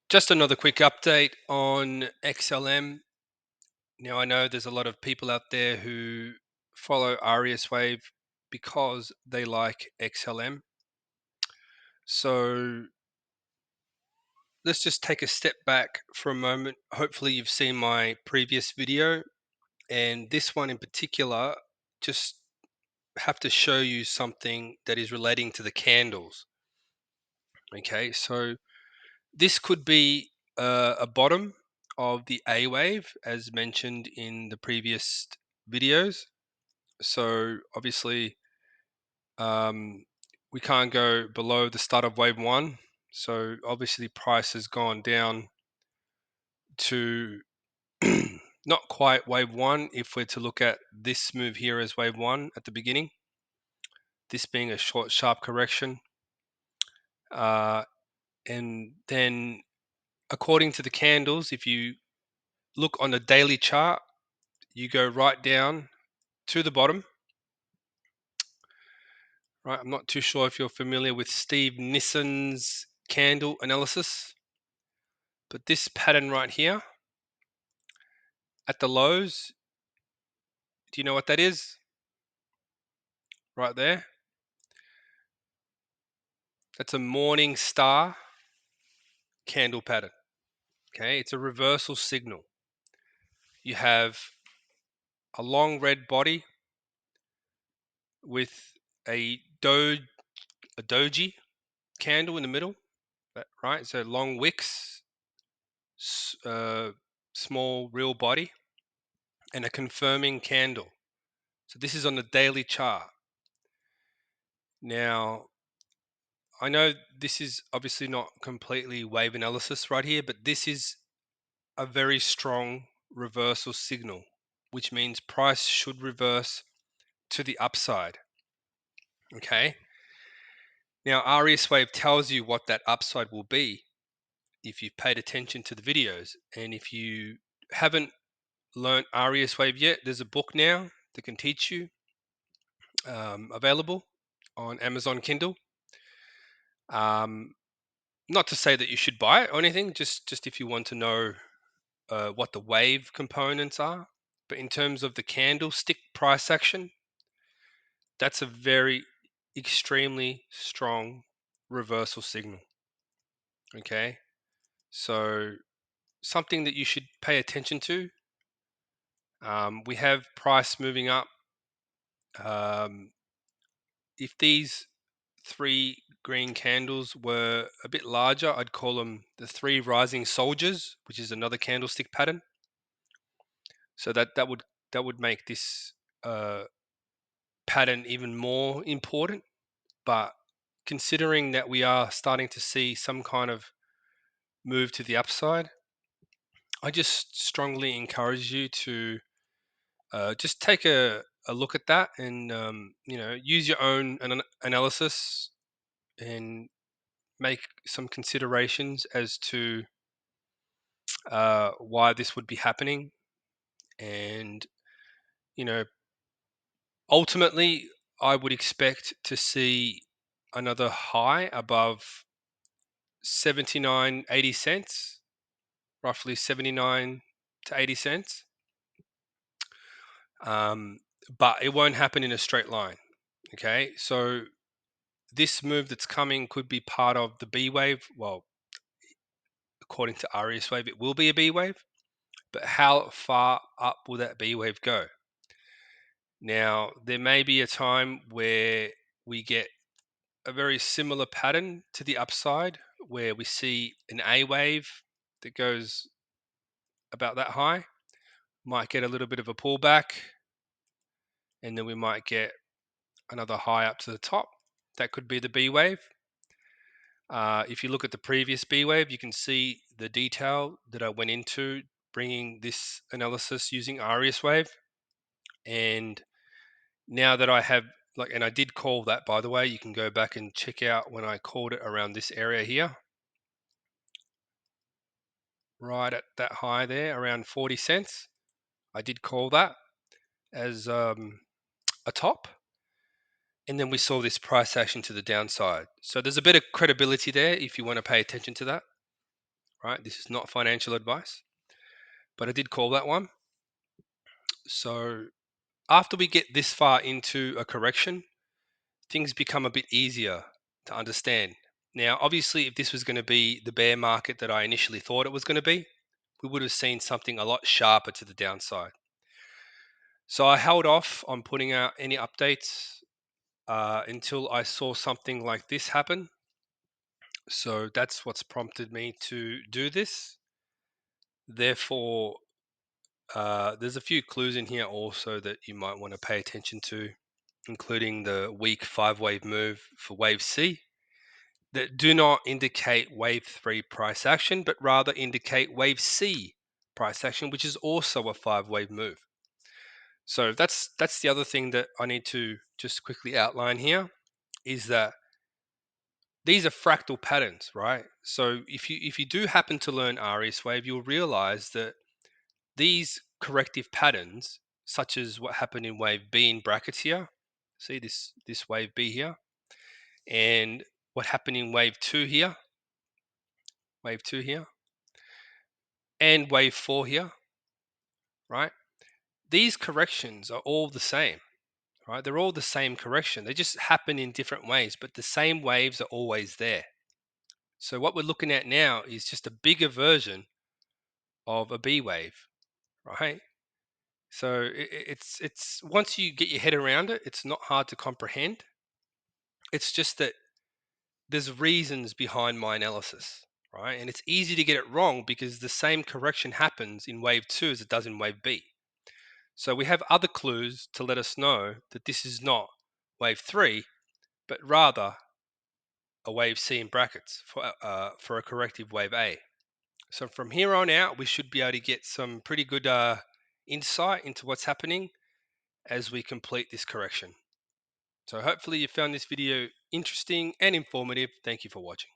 Just another quick update on XLM. Now, I know there's a lot of people out there who follow Ariaswave because they like XLM. So let's just take a step back for a moment. Hopefully, you've seen my previous video, and this one in particular, just have to show you something that is relating to the candles. Okay, so this could be a bottom of the A wave, as mentioned in the previous videos. So obviously, um, we can't go below the start of wave one. So obviously, price has gone down to not quite wave one. If we're to look at this move here as wave one at the beginning, this being a short, sharp correction, uh, and then according to the candles, if you look on the daily chart, you go right down to the bottom, right? I'm not too sure if you're familiar with Steve Nissen's candle analysis, but this pattern right here at the lows, do you know what that is? Right there. That's a morning star candle pattern. Okay, it's a reversal signal. You have a long red body with a doji candle in the middle, right? So long wicks, small real body, and a confirming candle. So this is on the daily chart. Now, I know this is obviously not completely wave analysis right here, but this is a very strong reversal signal, which means price should reverse to the upside. Okay. Now, Ariaswave tells you what that upside will be if you've paid attention to the videos. And if you haven't learned Ariaswave yet, there's a book now that can teach you, available on Amazon Kindle. Not to say that you should buy it or anything, just if you want to know what the wave components are. But in terms of the candlestick price action, that's a very extremely strong reversal signal. Okay, so something that you should pay attention to. We have price moving up. Um, if these three green candles were a bit larger, I'd call them the three rising soldiers, which is another candlestick pattern. So that would make this uh, pattern even more important. But considering that we are starting to see some kind of move to the upside, I just strongly encourage you to just take a look at that and use your own analysis and make some considerations as to why this would be happening. And you know, ultimately, I would expect to see another high above 79.80 cents, roughly 79 to 80 cents. Um, but it won't happen in a straight line. Okay, so this move that's coming could be part of the B wave. Well, according to Ariaswave, it will be a B wave. But how far up will that B wave go? Now, there may be a time where we get a very similar pattern to the upside, where we see an A wave that goes about that high, might get a little bit of a pullback, and then we might get another high up to the top. That could be the B wave. If you look at the previous B wave, you can see the detail that I went into bringing this analysis using Ariaswave. And now that I have, like, and I did call that, by the way, you can go back and check out when I called it around this area here, right at that high there, around 40 cents. I did call that as a top. And then we saw this price action to the downside. So there's a bit of credibility there if you want to pay attention to that, right? This is not financial advice, but I did call that one. So after we get this far into a correction, things become a bit easier to understand. Now, obviously, if this was going to be the bear market that I initially thought it was going to be, we would have seen something a lot sharper to the downside. So I held off on putting out any updates until I saw something like this happen. So that's what's prompted me to do this. Therefore, there's a few clues in here also that you might want to pay attention to, including the weak 5 wave move for wave C that do not indicate wave 3 price action, but rather indicate wave C price action, which is also a 5 wave move. So that's the other thing that I need to just quickly outline here is that these are fractal patterns, right? So if you do happen to learn Ariaswave, you'll realize that these corrective patterns, such as what happened in wave B in brackets here, see this wave B here, and what happened in wave two here, and wave 4 here, right? These corrections are all the same, right? They're all the same correction. They just happen in different ways, but the same waves are always there. So what we're looking at now is just a bigger version of a B wave, right? So it's once you get your head around it, it's not hard to comprehend. It's just that there's reasons behind my analysis, right? And it's easy to get it wrong because the same correction happens in wave 2 as it does in wave B. So we have other clues to let us know that this is not wave 3, but rather a wave C in brackets for a corrective wave A. So from here on out, we should be able to get some pretty good insight into what's happening as we complete this correction. So hopefully you found this video interesting and informative. Thank you for watching.